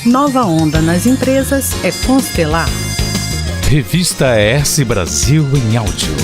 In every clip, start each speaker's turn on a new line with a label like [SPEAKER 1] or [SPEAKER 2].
[SPEAKER 1] Nova onda nas empresas é constelar.
[SPEAKER 2] Revista ES Brasil em áudio.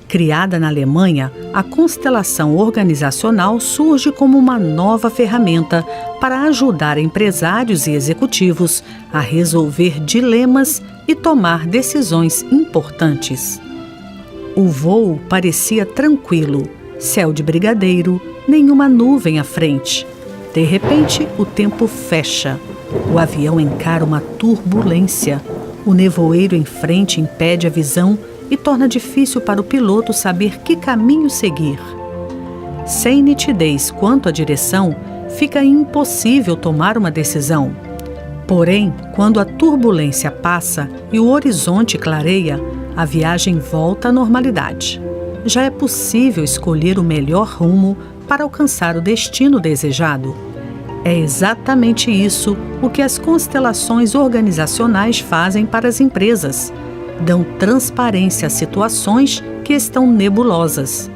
[SPEAKER 1] Criada na Alemanha, a constelação organizacional surge como uma nova ferramenta para ajudar empresários e executivos a resolver dilemas e tomar decisões importantes. O voo parecia tranquilo, céu de brigadeiro, nenhuma nuvem à frente. De repente, o tempo fecha. O avião encara uma turbulência. O nevoeiro em frente impede a visão e torna difícil para o piloto saber que caminho seguir. Sem nitidez quanto à direção, fica impossível tomar uma decisão. Porém, quando a turbulência passa e o horizonte clareia, a viagem volta à normalidade. Já é possível escolher o melhor rumo para alcançar o destino desejado. É exatamente isso o que as constelações organizacionais fazem para as empresas. Dão transparência a situações que estão nebulosas.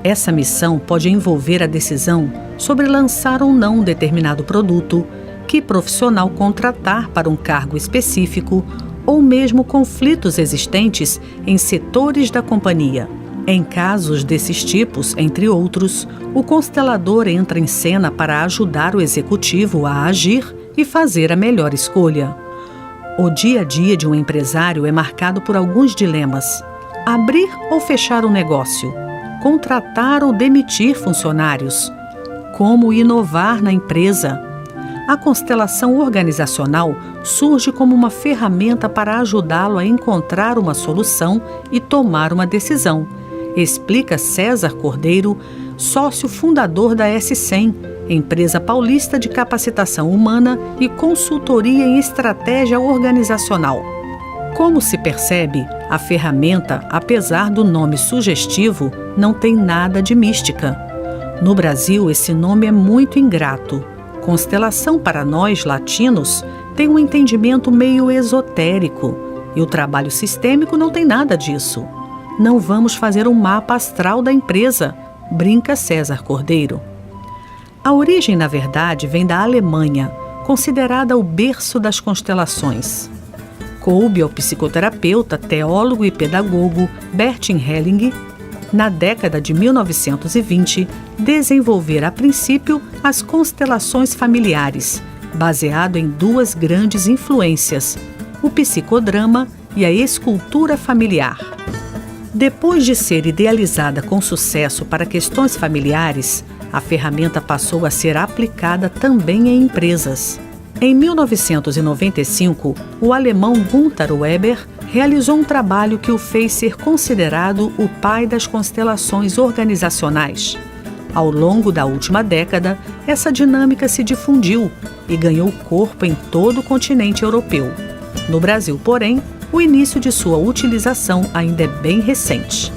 [SPEAKER 1] Essa missão pode envolver a decisão sobre lançar ou não um determinado produto, que profissional contratar para um cargo específico, ou mesmo conflitos existentes em setores da companhia. Em casos desses tipos, entre outros, o constelador entra em cena para ajudar o executivo a agir e fazer a melhor escolha. O dia a dia de um empresário é marcado por alguns dilemas: abrir ou fechar um negócio, contratar ou demitir funcionários, como inovar na empresa. A constelação organizacional surge como uma ferramenta para ajudá-lo a encontrar uma solução e tomar uma decisão, explica César Cordeiro, sócio fundador da S100, empresa paulista de capacitação humana e consultoria em estratégia organizacional. Como se percebe, a ferramenta, apesar do nome sugestivo, não tem nada de mística. No Brasil, esse nome é muito ingrato. Constelação para nós, latinos, tem um entendimento meio esotérico, e o trabalho sistêmico não tem nada disso. Não vamos fazer um mapa astral da empresa, brinca César Cordeiro. A origem, na verdade, vem da Alemanha, considerada o berço das constelações. Coube ao psicoterapeuta, teólogo e pedagogo Bertin Helling, na década de 1920, desenvolver a princípio as constelações familiares, baseado em duas grandes influências, o psicodrama e a escultura familiar. Depois de ser idealizada com sucesso para questões familiares, a ferramenta passou a ser aplicada também em empresas. Em 1995, o alemão Gunther Weber realizou um trabalho que o fez ser considerado o pai das constelações organizacionais. Ao longo da última década, essa dinâmica se difundiu e ganhou corpo em todo o continente europeu. No Brasil, porém, o início de sua utilização ainda é bem recente.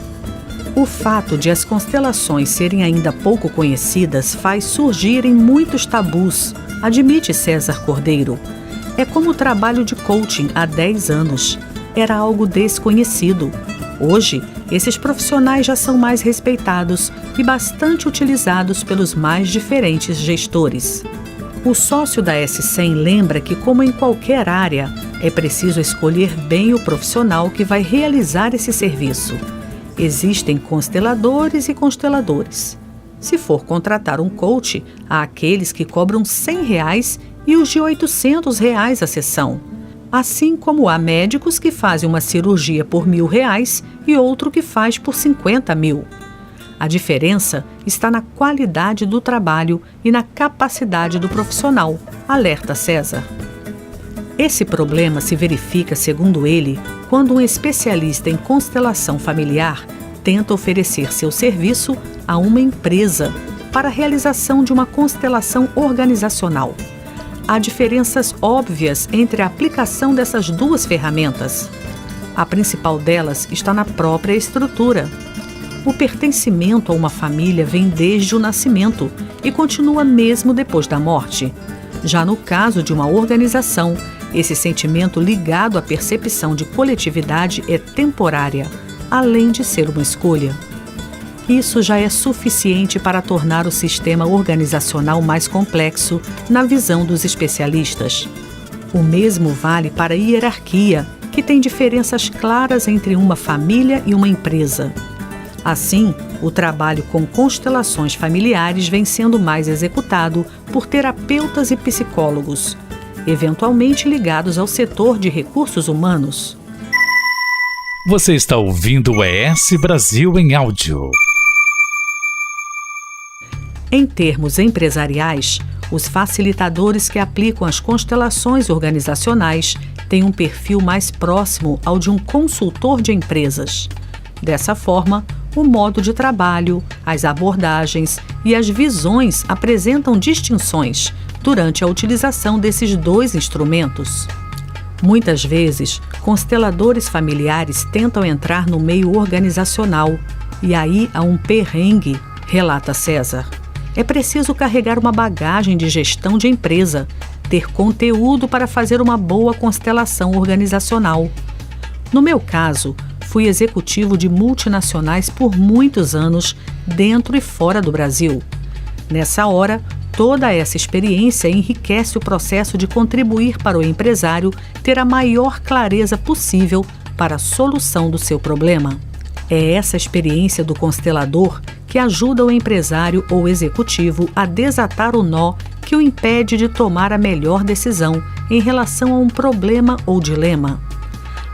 [SPEAKER 1] O fato de as constelações serem ainda pouco conhecidas faz surgirem muitos tabus, admite César Cordeiro. É como o trabalho de coaching há 10 anos. Era algo desconhecido. Hoje, esses profissionais já são mais respeitados e bastante utilizados pelos mais diferentes gestores. O sócio da S100 lembra que, como em qualquer área, é preciso escolher bem o profissional que vai realizar esse serviço. Existem consteladores e consteladores. Se for contratar um coach, há aqueles que cobram R$100 e os de R$800 a sessão. Assim como há médicos que fazem uma cirurgia por R$1.000 e outro que faz por 50 mil. A diferença está na qualidade do trabalho e na capacidade do profissional, alerta César. Esse problema se verifica, segundo ele, quando um especialista em constelação familiar tenta oferecer seu serviço a uma empresa para a realização de uma constelação organizacional. Há diferenças óbvias entre a aplicação dessas duas ferramentas. A principal delas está na própria estrutura. O pertencimento a uma família vem desde o nascimento e continua mesmo depois da morte. Já no caso de uma organização, esse sentimento ligado à percepção de coletividade é temporária, além de ser uma escolha. Isso já é suficiente para tornar o sistema organizacional mais complexo na visão dos especialistas. O mesmo vale para a hierarquia, que tem diferenças claras entre uma família e uma empresa. Assim, o trabalho com constelações familiares vem sendo mais executado por terapeutas e psicólogos, eventualmente ligados ao setor de recursos humanos.
[SPEAKER 2] Você está ouvindo o ES Brasil em áudio.
[SPEAKER 1] Em termos empresariais, os facilitadores que aplicam as constelações organizacionais têm um perfil mais próximo ao de um consultor de empresas. Dessa forma, o modo de trabalho, as abordagens e as visões apresentam distinções durante a utilização desses dois instrumentos. Muitas vezes, consteladores familiares tentam entrar no meio organizacional e aí há um perrengue, relata César. É preciso carregar uma bagagem de gestão de empresa, ter conteúdo para fazer uma boa constelação organizacional. No meu caso, fui executivo de multinacionais por muitos anos, dentro e fora do Brasil. Nessa hora, toda essa experiência enriquece o processo de contribuir para o empresário ter a maior clareza possível para a solução do seu problema. É essa experiência do constelador que ajuda o empresário ou executivo a desatar o nó que o impede de tomar a melhor decisão em relação a um problema ou dilema.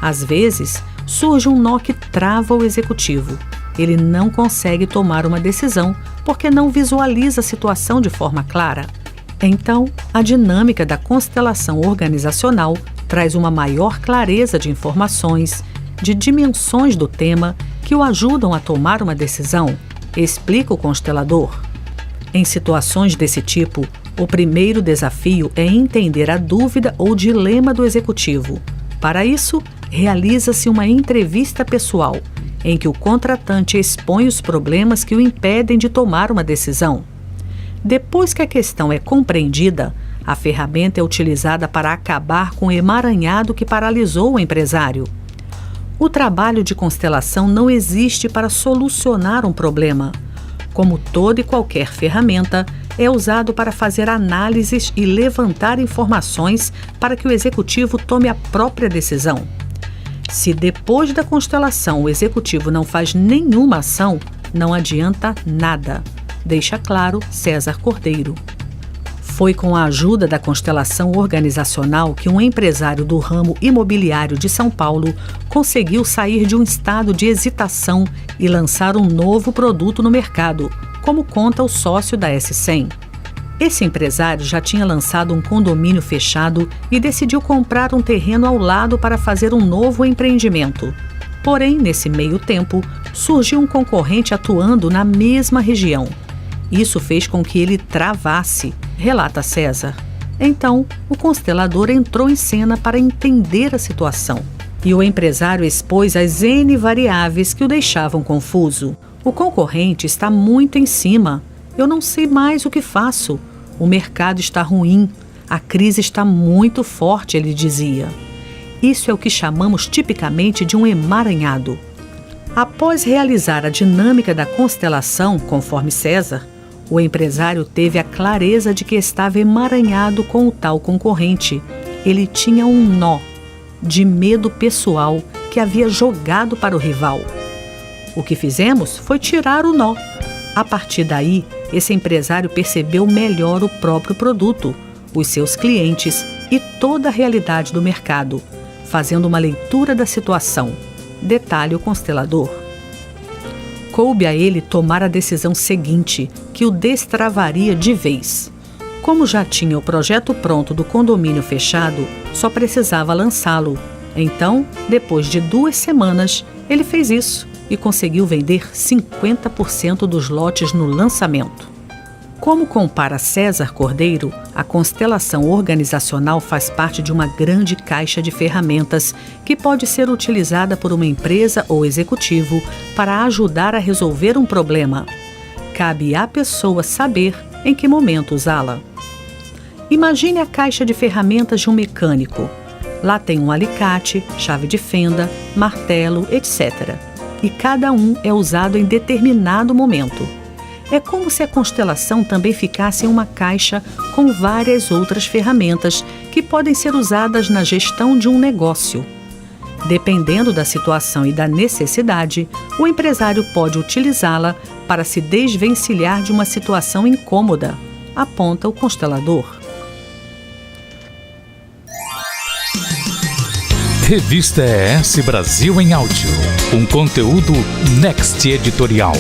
[SPEAKER 1] Às vezes, surge um nó que trava o executivo. Ele não consegue tomar uma decisão porque não visualiza a situação de forma clara. Então, a dinâmica da constelação organizacional traz uma maior clareza de informações, de dimensões do tema que o ajudam a tomar uma decisão, explica o constelador. Em situações desse tipo, o primeiro desafio é entender a dúvida ou dilema do executivo. Para isso, realiza-se uma entrevista pessoal, em que o contratante expõe os problemas que o impedem de tomar uma decisão. Depois que a questão é compreendida, a ferramenta é utilizada para acabar com o emaranhado que paralisou o empresário. O trabalho de constelação não existe para solucionar um problema. Como toda e qualquer ferramenta, é usado para fazer análises e levantar informações para que o executivo tome a própria decisão. Se depois da constelação o executivo não faz nenhuma ação, não adianta nada, deixa claro César Cordeiro. Foi com a ajuda da constelação organizacional que um empresário do ramo imobiliário de São Paulo conseguiu sair de um estado de hesitação e lançar um novo produto no mercado, como conta o sócio da S100. Esse empresário já tinha lançado um condomínio fechado e decidiu comprar um terreno ao lado para fazer um novo empreendimento. Porém, nesse meio tempo, surgiu um concorrente atuando na mesma região. Isso fez com que ele travasse, relata César. Então, o constelador entrou em cena para entender a situação. E o empresário expôs as N variáveis que o deixavam confuso. O concorrente está muito em cima. Eu não sei mais o que faço. O mercado está ruim. A crise está muito forte, ele dizia. Isso é o que chamamos tipicamente de um emaranhado. Após realizar a dinâmica da constelação, conforme César, o empresário teve a clareza de que estava emaranhado com o tal concorrente. Ele tinha um nó de medo pessoal que havia jogado para o rival. O que fizemos foi tirar o nó. A partir daí, esse empresário percebeu melhor o próprio produto, os seus clientes e toda a realidade do mercado, fazendo uma leitura da situação. Detalhe o constelador. Coube a ele tomar a decisão seguinte, que o destravaria de vez. Como já tinha o projeto pronto do condomínio fechado, só precisava lançá-lo. Então, depois de 2 semanas, ele fez isso e conseguiu vender 50% dos lotes no lançamento. Como compara César Cordeiro, a constelação organizacional faz parte de uma grande caixa de ferramentas que pode ser utilizada por uma empresa ou executivo para ajudar a resolver um problema. Cabe à pessoa saber em que momento usá-la. Imagine a caixa de ferramentas de um mecânico. Lá tem um alicate, chave de fenda, martelo, etc. e cada um é usado em determinado momento. É como se a constelação também ficasse em uma caixa com várias outras ferramentas que podem ser usadas na gestão de um negócio. Dependendo da situação e da necessidade, o empresário pode utilizá-la para se desvencilhar de uma situação incômoda, aponta o constelador.
[SPEAKER 2] Revista ES Brasil em Áudio. Um conteúdo Next Editorial.